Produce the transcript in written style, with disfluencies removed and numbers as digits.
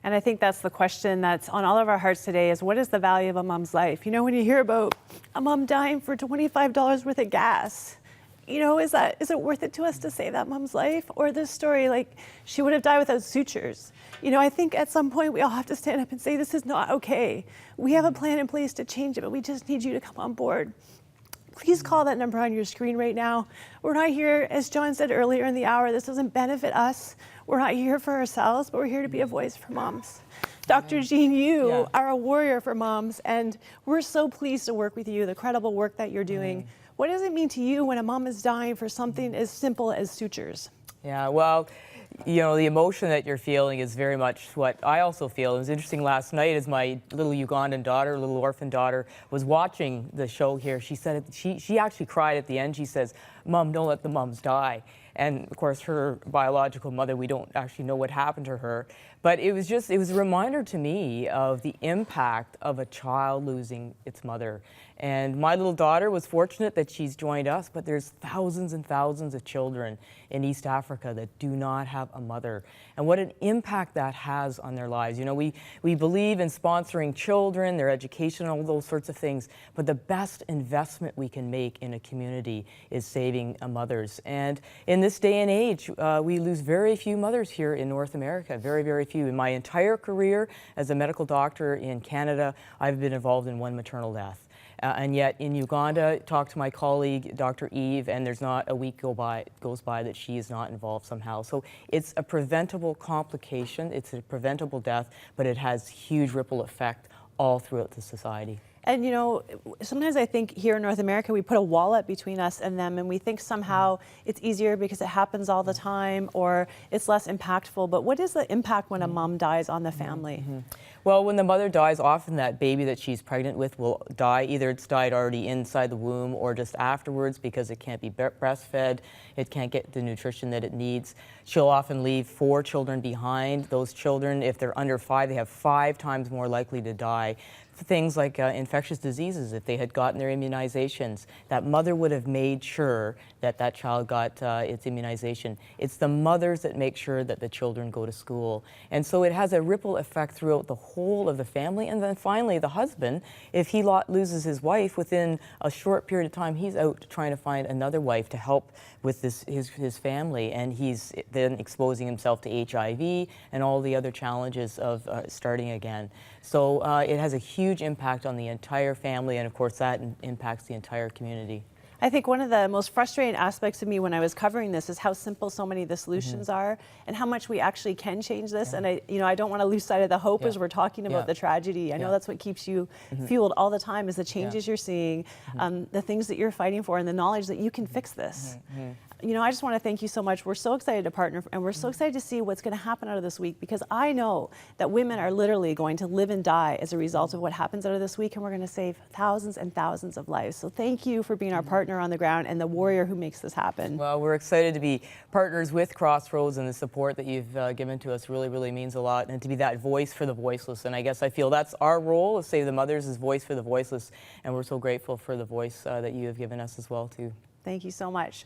And I think that's the question that's on all of our hearts today is what is the value of a mom's life? You know, when you hear about a mom dying for $25 worth of gas, you know, is it worth it to us to save that mom's life? Or this story, like, she would have died without sutures. You know, I think at some point we all have to stand up and say, this is not okay. We have a plan in place to change it, but we just need you to come on board. Please call that number on your screen right now. We're not here, as John said earlier in the hour, this doesn't benefit us. We're not here for ourselves, but we're here to be a voice for moms. Dr. Jean, you are a warrior for moms, and we're so pleased to work with you, the credible work that you're doing. What does it mean to you when a mom is dying for something as simple as sutures? Yeah, well, you know, the emotion that you're feeling is very much what I also feel. It was interesting last night as my little Ugandan daughter, little orphan daughter, was watching the show here. She said she actually cried at the end. She says, "Mom, don't let the moms die." And of course, her biological mother, we don't actually know what happened to her. But it was a reminder to me of the impact of a child losing its mother. And my little daughter was fortunate that she's joined us, but there's thousands and thousands of children in East Africa that do not have a mother. And what an impact that has on their lives. You know, we believe in sponsoring children, their education, all those sorts of things, but the best investment we can make in a community is saving mothers. And in this day and age, we lose very few mothers here in North America, very, very few. In my entire career as a medical doctor in Canada, I've been involved in one maternal death. And yet in Uganda, talk to my colleague, Dr. Eve, and there's not a week goes by that she is not involved somehow. So it's a preventable complication, it's a preventable death, but it has huge ripple effect all throughout the society. And you know, sometimes I think here in North America, we put a wall up between us and them, and we think somehow it's easier because it happens all the time, or it's less impactful. But what is the impact when a mom dies on the family? Well, when the mother dies, often that baby that she's pregnant with will die. Either it's died already inside the womb or just afterwards because it can't be breastfed, it can't get the nutrition that it needs. She'll often leave 4 children behind. Those children, if they're under 5, they have 5 times more likely to die. Things like infectious diseases, if they had gotten their immunizations, that mother would have made sure that that child got its immunization. It's the mothers that make sure that the children go to school. And so it has a ripple effect throughout the whole of the family. And then finally, the husband, if he loses his wife, within a short period of time, he's out trying to find another wife to help with his family. And he's then exposing himself to HIV and all the other challenges of starting again. So it has a huge impact on the entire family, and of course that impacts the entire community. I think one of the most frustrating aspects of me when I was covering this is how simple so many of the solutions are and how much we actually can change this. And I don't want to lose sight of the hope as we're talking about the tragedy. I know that's what keeps you fueled all the time is the changes you're seeing, the things that you're fighting for, and the knowledge that you can fix this. You know, I just want to thank you so much. We're so excited to partner, and we're so excited to see what's going to happen out of this week, because I know that women are literally going to live and die as a result of what happens out of this week, and we're going to save thousands and thousands of lives. So thank you for being our partner on the ground and the warrior who makes this happen. Well, we're excited to be partners with Crossroads, and the support that you've given to us really, really means a lot, and to be that voice for the voiceless. And I guess I feel that's our role, is Save the Mothers, is voice for the voiceless, and we're so grateful for the voice that you have given us as well, too. Thank you so much.